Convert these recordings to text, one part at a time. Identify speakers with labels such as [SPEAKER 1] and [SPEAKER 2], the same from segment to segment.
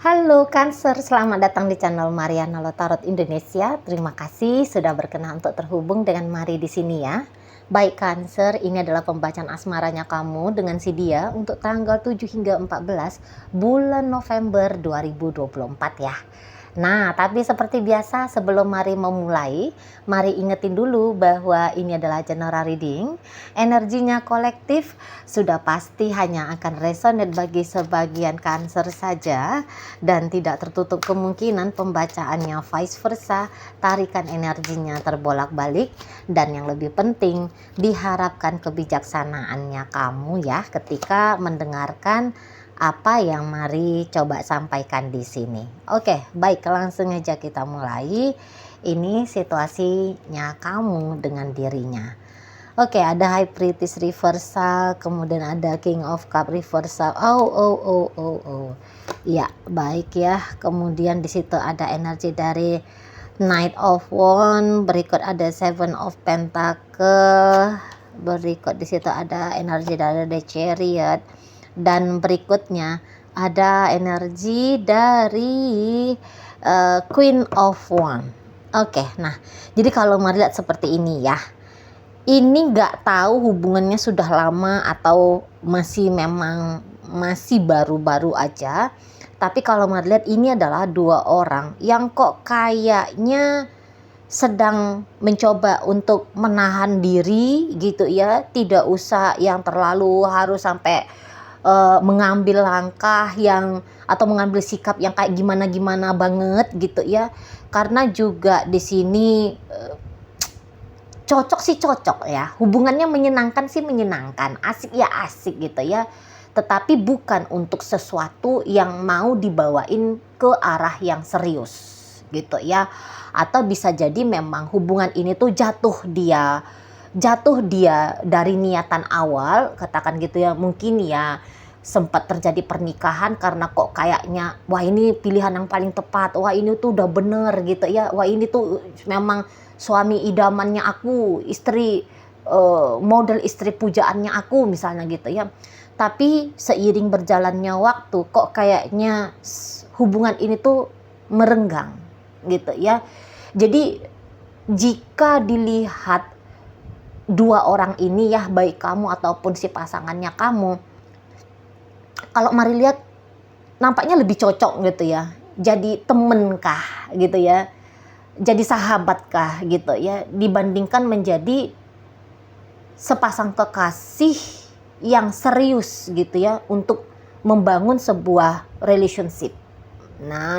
[SPEAKER 1] Halo Cancer, selamat datang di channel Mariana Lotarot Indonesia. Terima kasih sudah berkenan untuk terhubung dengan Mari di sini ya. Baik Cancer, ini adalah pembacaan asmaranya kamu dengan si dia untuk tanggal 7 hingga 14 bulan November 2024 ya. Nah, tapi seperti biasa sebelum Mari memulai, Mari ingetin dulu bahwa ini adalah general reading. Energinya kolektif sudah pasti hanya akan resonate bagi sebagian Cancer saja dan tidak tertutup kemungkinan pembacaannya vice versa, tarikan energinya terbolak-balik dan yang lebih penting diharapkan kebijaksanaannya kamu ya ketika mendengarkan apa yang Mari coba sampaikan di sini. Oke, baik, langsung aja kita mulai. Ini situasinya kamu dengan dirinya. Oke, ada High Priestess reversal, kemudian ada King of Cup reversal. Oh. Ya, baik ya. Kemudian di situ ada energi dari Knight of Wands, berikut ada Seven of Pentacle, berikut di situ ada energi dari The Chariot, dan berikutnya ada energi dari Queen of Wands. Oke, nah jadi kalau Mari lihat seperti ini ya, ini nggak tahu hubungannya sudah lama atau masih baru-baru aja. Tapi kalau Mari lihat ini adalah dua orang yang kok kayaknya sedang mencoba untuk menahan diri gitu ya, tidak usah yang terlalu harus sampai mengambil langkah yang atau mengambil sikap yang kayak gimana banget gitu ya, karena juga di sini cocok ya, hubungannya menyenangkan sih menyenangkan, asik ya asik gitu ya, tetapi bukan untuk sesuatu yang mau dibawain ke arah yang serius gitu ya. Atau bisa jadi memang hubungan ini tuh jatuh dia dari niatan awal, katakan gitu ya, mungkin ya sempat terjadi pernikahan karena kok kayaknya wah ini pilihan yang paling tepat, wah ini tuh udah bener gitu ya, wah ini tuh memang suami idamannya aku, istri model istri pujaannya aku misalnya gitu ya. Tapi seiring berjalannya waktu kok kayaknya hubungan ini tuh merenggang gitu ya. Jadi jika dilihat dua orang ini ya, baik kamu ataupun si pasangannya kamu, kalau Mari lihat nampaknya lebih cocok gitu ya, jadi temen kah gitu ya, jadi sahabat kah gitu ya, dibandingkan menjadi sepasang kekasih yang serius gitu ya untuk membangun sebuah relationship. Nah,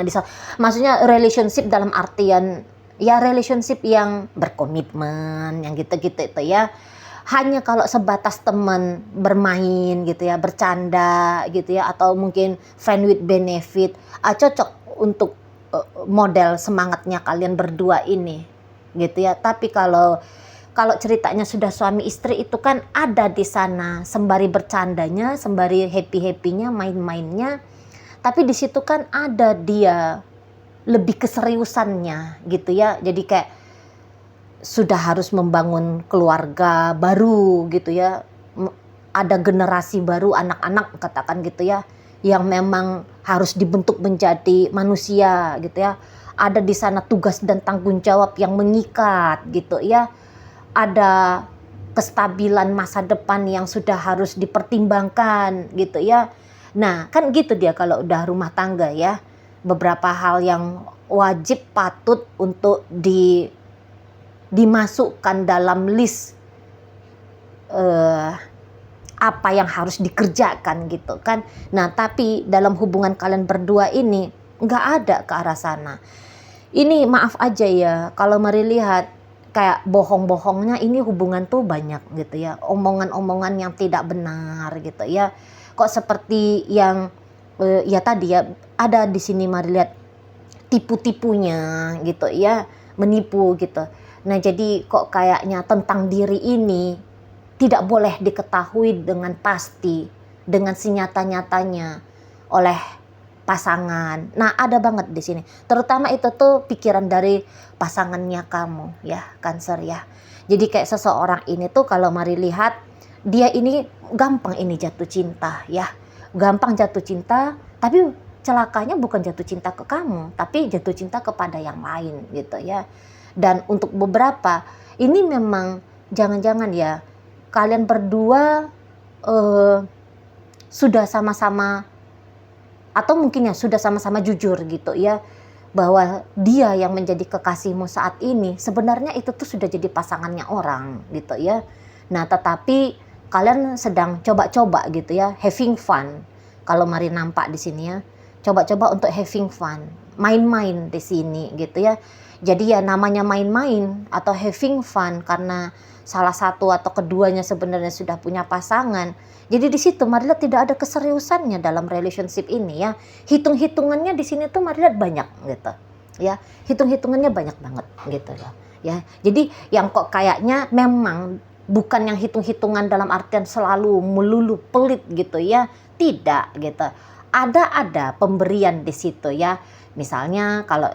[SPEAKER 1] maksudnya relationship dalam artian ya relationship yang berkomitmen, yang gitu-gitu itu ya. Hanya kalau sebatas teman bermain gitu ya, bercanda gitu ya, atau mungkin friend with benefit, cocok untuk model semangatnya kalian berdua ini gitu ya. Tapi kalau ceritanya sudah suami istri itu kan ada di sana sembari bercandanya, sembari happy-happynya, main-mainnya, tapi di situ kan ada dia lebih keseriusannya gitu ya. Jadi kayak sudah harus membangun keluarga baru gitu ya, ada generasi baru anak-anak katakan gitu ya, yang memang harus dibentuk menjadi manusia gitu ya. Ada di sana tugas dan tanggung jawab yang mengikat gitu ya, ada kestabilan masa depan yang sudah harus dipertimbangkan gitu ya. Nah kan gitu dia kalau udah rumah tangga ya, beberapa hal yang wajib patut untuk dimasukkan dalam list apa yang harus dikerjakan gitu kan. Nah tapi dalam hubungan kalian berdua ini nggak ada ke arah sana. Ini maaf aja ya kalau Mari lihat kayak bohong-bohongnya ini hubungan tuh banyak gitu ya, omongan-omongan yang tidak benar gitu ya. Kok seperti yang ya tadi ya, ada di sini Mari lihat tipu-tipunya gitu ya, menipu gitu. Nah jadi kok kayaknya tentang diri ini tidak boleh diketahui dengan pasti, dengan senyata-nyatanya oleh pasangan. Nah ada banget di sini, terutama itu tuh pikiran dari pasangannya kamu ya, Cancer ya. Jadi kayak seseorang ini tuh kalau Mari lihat, dia ini gampang ini jatuh cinta ya, gampang jatuh cinta, tapi celakanya bukan jatuh cinta ke kamu, tapi jatuh cinta kepada yang lain gitu ya. Dan untuk beberapa ini memang jangan-jangan ya kalian berdua sudah sama-sama, atau mungkin ya sudah sama-sama jujur gitu ya, bahwa dia yang menjadi kekasihmu saat ini sebenarnya itu tuh sudah jadi pasangannya orang gitu ya. Nah tetapi kalian sedang coba-coba gitu ya, having fun. Kalau Mari nampak di sini ya, coba-coba untuk having fun, main-main di sini gitu ya. Jadi ya namanya main-main atau having fun karena salah satu atau keduanya sebenarnya sudah punya pasangan. Jadi di situ mari lihat tidak ada keseriusannya dalam relationship ini ya. Hitung-hitungannya di sini tuh mari lihat banyak gitu. Ya, hitung-hitungannya banyak banget gitu loh. Ya. Jadi yang kok kayaknya memang bukan yang hitung-hitungan dalam artian selalu melulu pelit gitu ya. Tidak gitu. Ada pemberian di situ ya. Misalnya kalau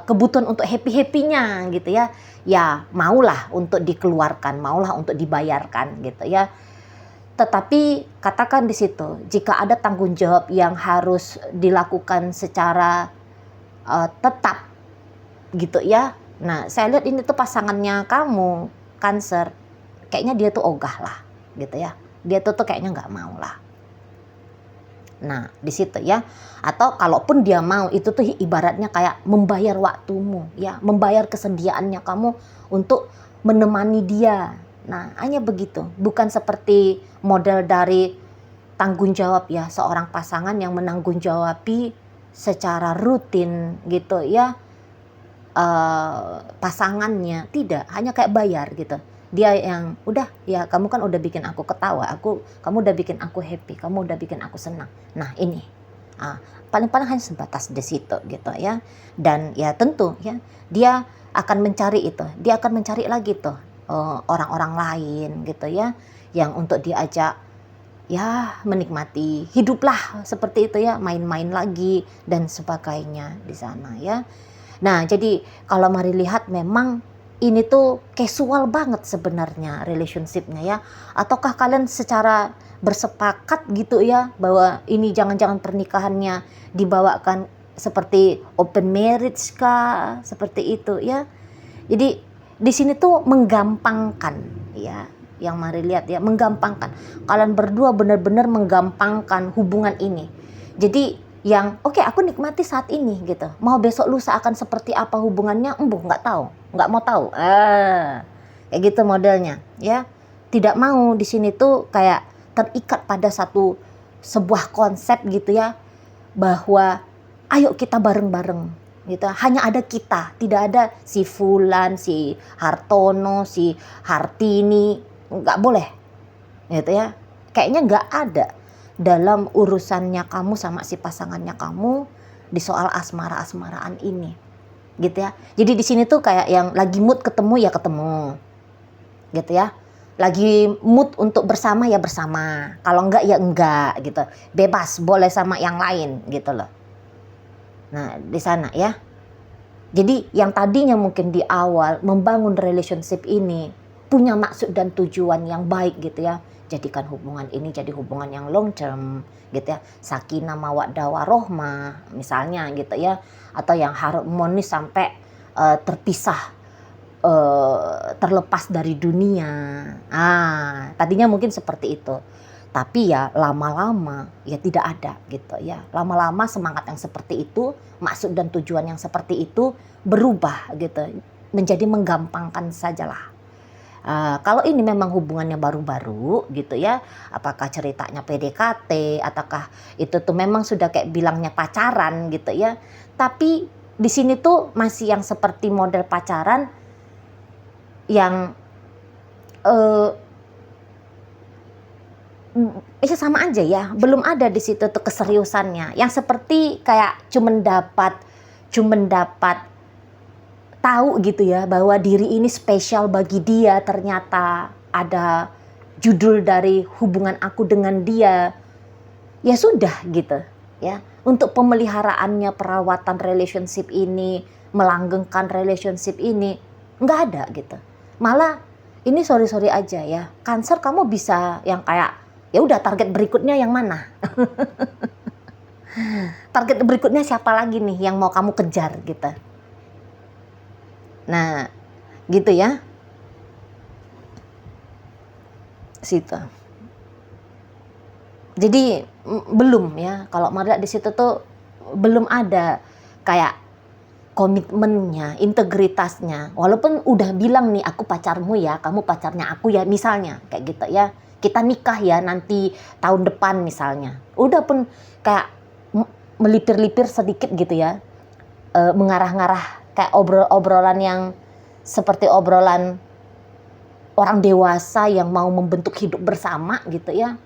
[SPEAKER 1] kebutuhan untuk happy-happynya gitu ya, ya maulah untuk dikeluarkan, maulah untuk dibayarkan gitu ya. Tetapi katakan di situ, jika ada tanggung jawab yang harus dilakukan secara tetap gitu ya. Nah, saya lihat ini tuh pasangannya kamu, Cancer, kayaknya dia tuh ogah lah gitu ya. Dia tuh kayaknya nggak mau lah. Nah, di situ ya. Atau kalaupun dia mau, itu tuh ibaratnya kayak membayar waktumu ya, membayar kesediaannya kamu untuk menemani dia. Nah, hanya begitu. Bukan seperti model dari tanggung jawab ya, seorang pasangan yang menanggung jawabi secara rutin gitu ya, pasangannya. Tidak, hanya kayak bayar gitu. Dia yang udah ya, kamu kan udah bikin aku ketawa, kamu udah bikin aku happy, kamu udah bikin aku senang. Nah ini paling-paling hanya sebatas di situ gitu ya. Dan ya tentu ya dia akan mencari itu, dia akan mencari lagi tuh orang-orang lain gitu ya, yang untuk diajak ya menikmati hiduplah seperti itu ya, main-main lagi dan sebagainya di sana ya. Nah jadi kalau mari lihat memang ini tuh casual banget sebenarnya relationship-nya ya. Ataukah kalian secara bersepakat gitu ya bahwa ini jangan-jangan pernikahannya dibawakan seperti open marriage kah, seperti itu ya. Jadi di sini tuh menggampangkan ya, yang mari lihat ya, menggampangkan. Kalian berdua benar-benar menggampangkan hubungan ini. Jadi yang oke, aku nikmati saat ini gitu. Mau besok lusa akan seperti apa hubungannya, nggak tahu, nggak mau tahu. Kayak gitu modelnya, ya. Tidak mau di sini tuh kayak terikat pada sebuah konsep gitu ya, bahwa ayo kita bareng-bareng gitu. Hanya ada kita, tidak ada si Fulan, si Hartono, si Hartini, nggak boleh, gitu ya. Kayaknya nggak ada dalam urusannya kamu sama si pasangannya kamu di soal asmara-asmaraan ini, gitu ya. Jadi di sini tuh kayak yang lagi mood ketemu ya ketemu, gitu ya. Lagi mood untuk bersama ya bersama, kalau enggak ya enggak gitu. Bebas, boleh sama yang lain gitu loh. Nah di sana ya. Jadi yang tadinya mungkin di awal membangun relationship ini punya maksud dan tujuan yang baik gitu ya. Jadikan hubungan ini jadi hubungan yang long term gitu ya. Sakinah mawaddah warohmah misalnya gitu ya. Atau yang harmonis sampai terpisah, terlepas dari dunia. Tadinya mungkin seperti itu. Tapi ya lama-lama ya tidak ada gitu ya. Lama-lama semangat yang seperti itu, maksud dan tujuan yang seperti itu berubah gitu. Menjadi menggampangkan sajalah. Kalau ini memang hubungannya baru-baru gitu ya, apakah ceritanya PDKT, ataukah itu tuh memang sudah kayak bilangnya pacaran gitu ya. Tapi di sini tuh masih yang seperti model pacaran yang sama aja ya, belum ada di situ tuh keseriusannya. Yang seperti kayak cuman dapat tahu gitu ya bahwa diri ini spesial bagi dia, ternyata ada judul dari hubungan aku dengan dia. Ya sudah gitu ya. Untuk pemeliharaannya, perawatan relationship ini, melanggengkan relationship ini nggak ada gitu. Malah ini sorry aja ya, Cancer kamu bisa yang kayak ya udah target berikutnya yang mana? Target berikutnya siapa lagi nih yang mau kamu kejar gitu. Nah, gitu ya. Situ. Jadi belum ya, kalau Maria di situ tuh belum ada kayak komitmennya, integritasnya. Walaupun udah bilang nih aku pacarmu ya, kamu pacarnya aku ya, misalnya kayak gitu ya. Kita nikah ya nanti tahun depan misalnya. Udah pun kayak melipir-lipir sedikit gitu ya. Mengarah-ngarah kayak obrolan yang seperti obrolan orang dewasa yang mau membentuk hidup bersama gitu ya.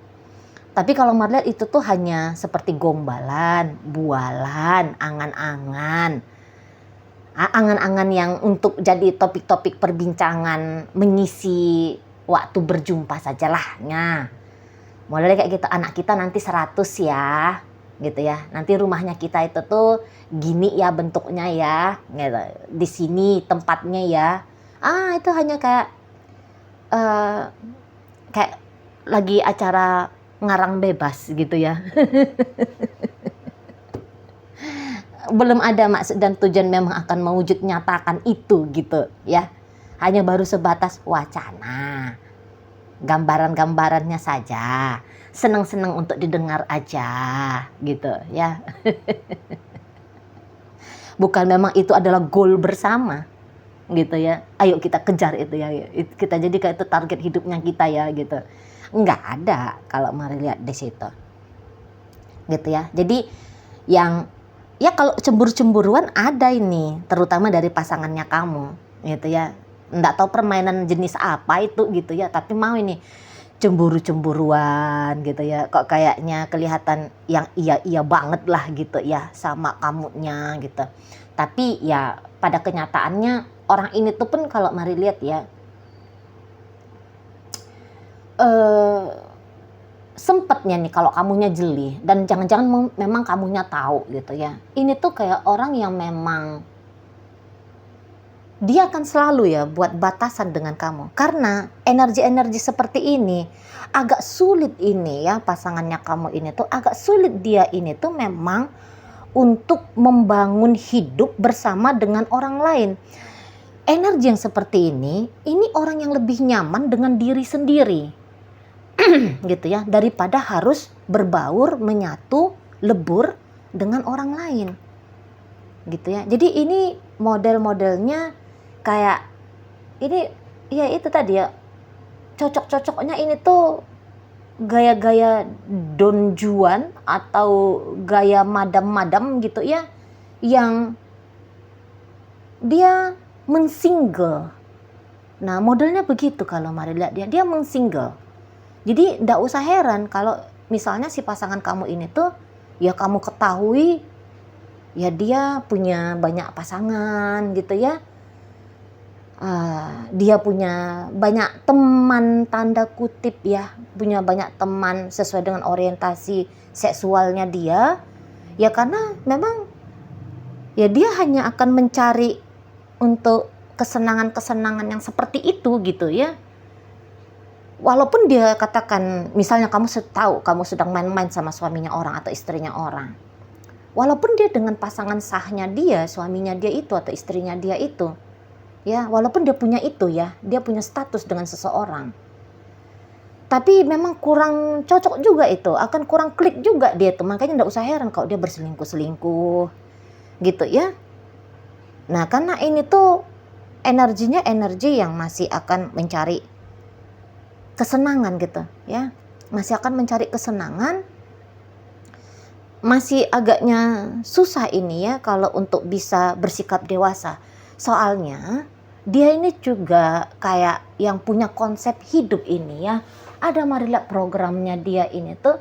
[SPEAKER 1] Tapi kalau Marliat itu tuh hanya seperti gombalan, bualan, angan-angan. Angan-angan yang untuk jadi topik-topik perbincangan mengisi waktu berjumpa sajalah. Nah, mulai kayak gitu, anak kita nanti 100 ya, gitu ya. Nanti rumahnya kita itu tuh gini ya bentuknya ya, gitu. Di sini tempatnya ya. Itu hanya kayak lagi acara ngarang bebas gitu ya. Belum ada maksud dan tujuan memang akan mewujud nyatakan itu gitu ya. Hanya baru sebatas wacana. Gambaran-gambarannya saja. Senang-senang untuk didengar aja gitu ya. Bukan memang itu adalah goal bersama gitu ya. Ayo kita kejar itu ya. Kita jadi kayak itu target hidupnya kita ya gitu. Enggak ada kalau mari lihat di situ. Gitu ya. Jadi yang ya kalau cemburu-cemburuan ada ini, terutama dari pasangannya kamu gitu ya. Enggak tahu permainan jenis apa itu gitu ya, tapi mau ini cemburu-cemburuan gitu ya. Kok kayaknya kelihatan yang iya banget lah gitu ya sama kamunya gitu. Tapi ya pada kenyataannya orang ini tuh pun kalau mari lihat ya sempetnya nih kalau kamunya jeli dan jangan-jangan memang kamunya tahu gitu ya. Ini tuh kayak orang yang memang dia akan selalu ya buat batasan dengan kamu. Karena energi-energi seperti ini agak sulit ini ya, pasangannya kamu ini tuh agak sulit dia ini tuh memang untuk membangun hidup bersama dengan orang lain. Energi yang seperti ini orang yang lebih nyaman dengan diri sendiri. Gitu ya, daripada harus berbaur, menyatu, lebur dengan orang lain. Gitu ya. Jadi ini model-modelnya kayak ini ya itu tadi ya. Cocok-cocoknya ini tuh gaya-gaya Don Juan atau gaya madam-madam gitu ya, yang dia mensingle. Nah, modelnya begitu kalau mari lihat dia mensingle. Jadi ndak usah heran kalau misalnya si pasangan kamu ini tuh ya kamu ketahui ya dia punya banyak pasangan gitu ya. Dia punya banyak teman tanda kutip ya, punya banyak teman sesuai dengan orientasi seksualnya dia. Ya karena memang ya dia hanya akan mencari untuk kesenangan-kesenangan yang seperti itu gitu ya. Walaupun dia katakan misalnya kamu tahu kamu sedang main-main sama suaminya orang atau istrinya orang. Walaupun dia dengan pasangan sahnya dia, suaminya dia itu atau istrinya dia itu. Ya, walaupun dia punya itu ya, dia punya status dengan seseorang. Tapi memang kurang cocok juga itu, akan kurang klik juga dia tuh. Makanya enggak usah heran kalau dia berselingkuh-selingkuh. Gitu ya. Nah, karena ini tuh energinya energi yang masih akan mencari kesenangan gitu ya, masih akan mencari kesenangan, masih agaknya susah ini ya kalau untuk bisa bersikap dewasa. Soalnya dia ini juga kayak yang punya konsep hidup ini ya. Ada marilah programnya dia ini tuh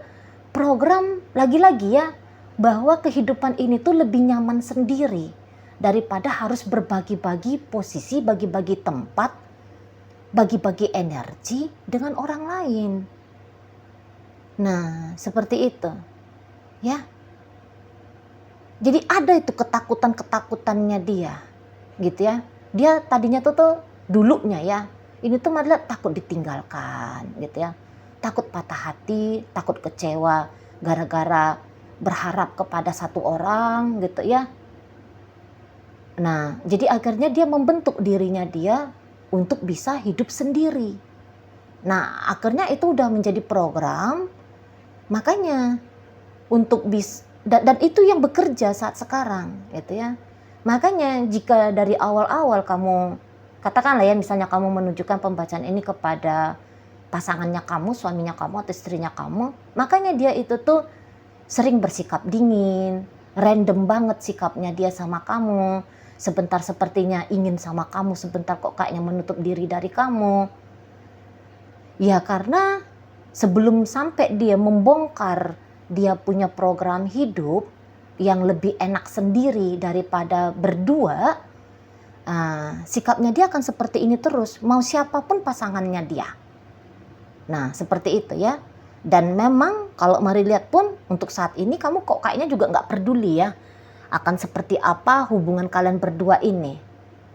[SPEAKER 1] program lagi-lagi ya, bahwa kehidupan ini tuh lebih nyaman sendiri daripada harus berbagi-bagi posisi, bagi-bagi tempat, bagi-bagi energi dengan orang lain. Nah, seperti itu. Ya. Jadi ada itu ketakutan-ketakutannya dia. Gitu ya. Dia tadinya tuh dulunya ya, ini tuh malah takut ditinggalkan gitu ya. Takut patah hati, takut kecewa gara-gara berharap kepada satu orang gitu ya. Nah, jadi akhirnya dia membentuk dirinya dia untuk bisa hidup sendiri. Nah, akhirnya itu udah menjadi program, makanya untuk dan itu yang bekerja saat sekarang gitu ya. Makanya jika dari awal-awal kamu, katakanlah ya misalnya kamu menunjukkan pembacaan ini kepada pasangannya kamu, suaminya kamu atau istrinya kamu, makanya dia itu tuh sering bersikap dingin, random banget sikapnya dia sama kamu, sebentar sepertinya ingin sama kamu, sebentar kok kayaknya menutup diri dari kamu. Ya karena sebelum sampai dia membongkar dia punya program hidup yang lebih enak sendiri daripada berdua, sikapnya dia akan seperti ini terus, mau siapapun pasangannya dia. Nah seperti itu ya. Dan memang kalau mari lihat pun untuk saat ini kamu kok kayaknya juga nggak peduli ya akan seperti apa hubungan kalian berdua ini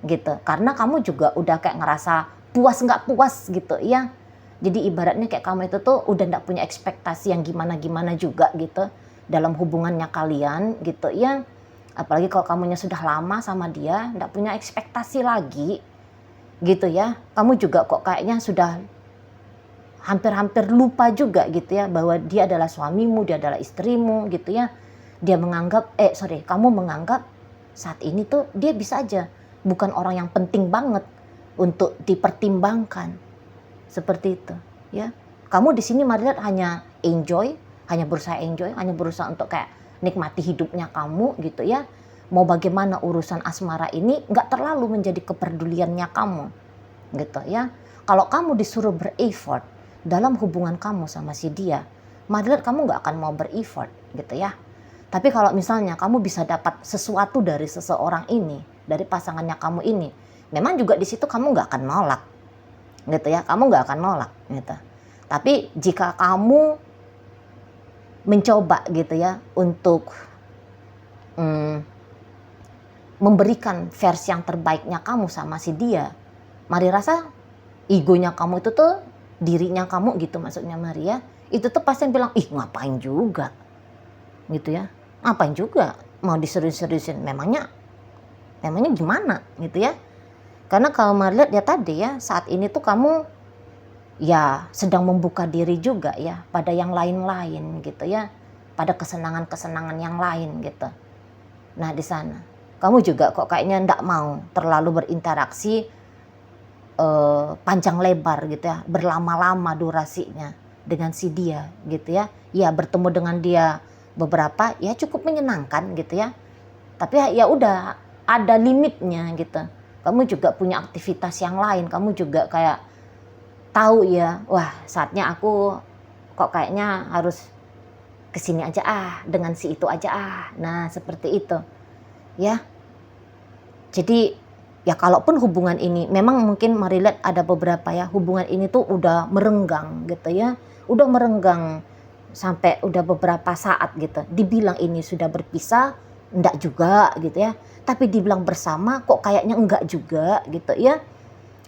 [SPEAKER 1] gitu. Karena kamu juga udah kayak ngerasa puas nggak puas gitu ya. Jadi ibaratnya kayak kamu itu tuh udah nggak punya ekspektasi yang gimana-gimana juga gitu dalam hubungannya kalian gitu ya. Apalagi kalau kamunya sudah lama sama dia, nggak punya ekspektasi lagi gitu ya. Kamu juga kok kayaknya sudah hampir-hampir lupa juga gitu ya bahwa dia adalah suamimu, dia adalah istrimu gitu ya. Dia menganggap, kamu menganggap saat ini tuh dia bisa aja bukan orang yang penting banget untuk dipertimbangkan. Seperti itu ya. Kamu di sini mari lihat hanya berusaha enjoy, hanya berusaha untuk kayak nikmati hidupnya kamu gitu ya. Mau bagaimana urusan asmara ini nggak terlalu menjadi kepeduliannya kamu gitu ya. Kalau kamu disuruh ber-effort dalam hubungan kamu sama si dia, mari lihat kamu nggak akan mau ber-effort gitu ya. Tapi kalau misalnya kamu bisa dapat sesuatu dari seseorang ini, dari pasangannya kamu ini, memang juga di situ kamu nggak akan nolak gitu ya, kamu nggak akan nolak gitu. Tapi jika kamu mencoba gitu ya untuk memberikan versi yang terbaiknya kamu sama si dia, mari rasa egonya kamu itu tuh, dirinya kamu gitu maksudnya Maria, itu tuh pasti bilang, ih ngapain juga gitu ya, ngapain juga mau diserius-seriusin, memangnya gimana gitu ya. Karena kalau Maria lihat ya tadi ya, saat ini tuh kamu ya sedang membuka diri juga ya pada yang lain-lain gitu ya, pada kesenangan-kesenangan yang lain gitu. Nah di sana kamu juga kok kayaknya ndak mau terlalu berinteraksi panjang lebar gitu ya, berlama-lama durasinya dengan si dia gitu ya. Ya bertemu dengan dia beberapa ya cukup menyenangkan gitu ya. Tapi ya udah ada limitnya gitu. Kamu juga punya aktivitas yang lain, kamu juga kayak tahu ya, wah saatnya aku kok kayaknya harus kesini aja dengan si itu aja Nah seperti itu ya. Jadi ya kalaupun hubungan ini memang mungkin mari lihat ada beberapa ya, hubungan ini tuh udah merenggang gitu ya, udah merenggang sampai udah beberapa saat gitu. Dibilang ini sudah berpisah, enggak juga gitu ya, tapi dibilang bersama kok kayaknya enggak juga gitu ya.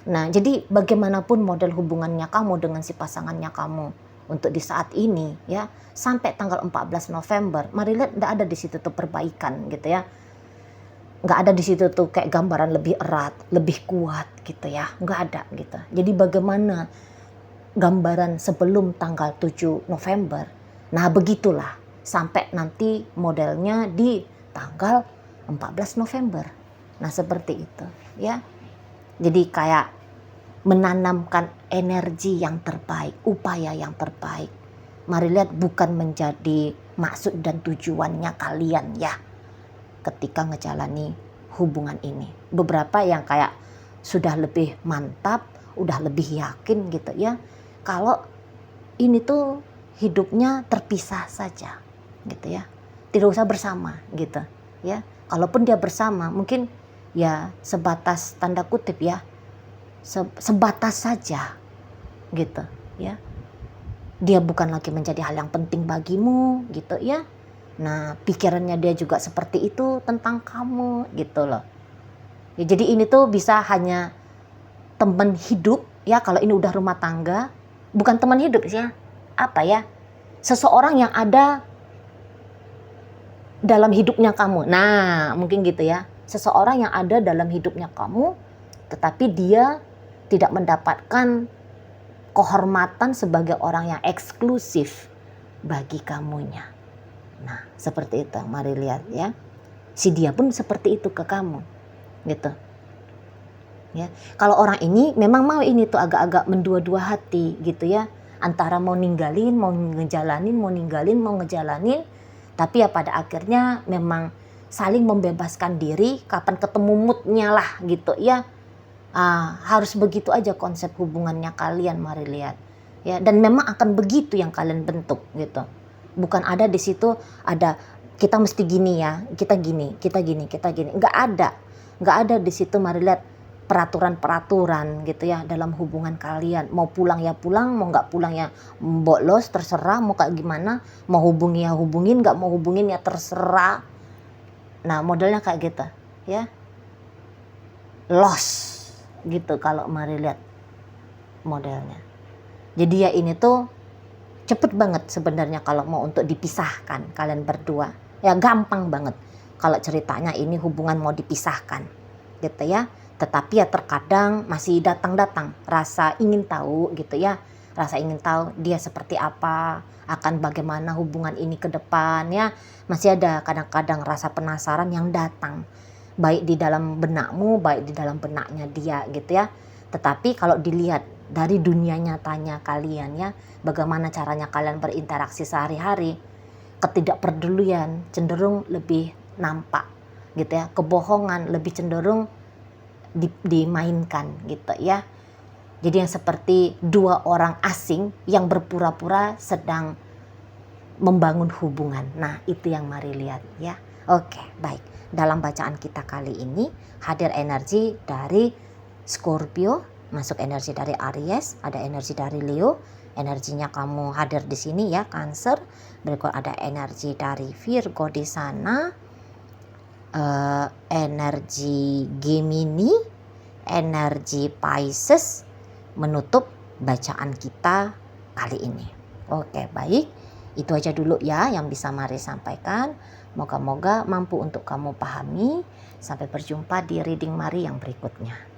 [SPEAKER 1] Nah jadi bagaimanapun model hubungannya kamu dengan si pasangannya kamu untuk di saat ini ya, sampai tanggal 14 November, mari lihat enggak ada di situ tuh perbaikan gitu ya. Nggak ada di situ tuh kayak gambaran lebih erat, lebih kuat gitu ya, nggak ada gitu. Jadi bagaimana gambaran sebelum tanggal 7 November, nah begitulah sampai nanti modelnya di tanggal 14 November. Nah seperti itu ya. Jadi kayak menanamkan energi yang terbaik, upaya yang terbaik. Mari lihat bukan menjadi maksud dan tujuannya kalian ya ketika ngejalani hubungan ini. Beberapa yang kayak sudah lebih mantap, udah lebih yakin gitu ya, kalau ini tuh hidupnya terpisah saja gitu ya, tidak usah bersama gitu ya. Kalaupun dia bersama mungkin ya sebatas tanda kutip ya, sebatas saja gitu ya. Dia bukan lagi menjadi hal yang penting bagimu gitu ya. Nah pikirannya dia juga seperti itu tentang kamu gitu loh ya. Jadi ini tuh bisa hanya teman hidup ya, kalau ini udah rumah tangga, bukan teman hidup sih ya, apa ya, seseorang yang ada dalam hidupnya kamu. Nah, mungkin gitu ya. Seseorang yang ada dalam hidupnya kamu, tetapi dia tidak mendapatkan kehormatan sebagai orang yang eksklusif bagi kamunya. Nah, seperti itu. Mari lihat ya. Si dia pun seperti itu ke kamu. Gitu. Ya. Kalau orang ini memang mau ini tuh agak-agak mendua-dua hati gitu ya. Antara mau ninggalin, mau ngejalanin, mau ninggalin, mau ngejalanin. Tapi ya pada akhirnya memang saling membebaskan diri, kapan ketemu moodnya lah gitu ya. Harus begitu aja konsep hubungannya kalian, mari lihat. Ya, dan memang akan begitu yang kalian bentuk gitu. Bukan ada di situ ada kita mesti gini ya, kita gini, kita gini, kita gini. Enggak ada di situ, mari lihat peraturan-peraturan gitu ya dalam hubungan kalian. Mau pulang ya pulang, mau nggak pulang ya bolos, terserah mau kayak gimana. Mau hubungi ya hubungin, nggak mau hubungin ya terserah. Nah, modelnya kayak gitu ya. Lost gitu kalau mari lihat modelnya. Jadi ya ini tuh cepet banget sebenarnya kalau mau untuk dipisahkan kalian berdua. Ya gampang banget kalau ceritanya ini hubungan mau dipisahkan gitu ya. Tetapi ya terkadang masih datang-datang rasa ingin tahu gitu ya. Rasa ingin tahu dia seperti apa, akan bagaimana hubungan ini ke depan ya. Masih ada kadang-kadang rasa penasaran yang datang. Baik di dalam benakmu, baik di dalam benaknya dia gitu ya. Tetapi kalau dilihat dari dunia nyatanya kalian ya, bagaimana caranya kalian berinteraksi sehari-hari, ketidakpedulian cenderung lebih nampak gitu ya. Kebohongan lebih cenderung dimainkan gitu ya. Jadi yang seperti dua orang asing yang berpura-pura sedang membangun hubungan. Nah, itu yang mari lihat ya. Oke, baik. Dalam bacaan kita kali ini hadir energi dari Scorpio, masuk energi dari Aries, ada energi dari Leo, energinya kamu hadir di sini ya, Cancer. Berikut ada energi dari Virgo di sana, energi Gemini, energi Pisces, menutup bacaan kita kali ini. Oke, baik. Itu aja dulu ya yang bisa Mari sampaikan. Moga-moga mampu untuk kamu pahami. Sampai berjumpa di reading Mari yang berikutnya.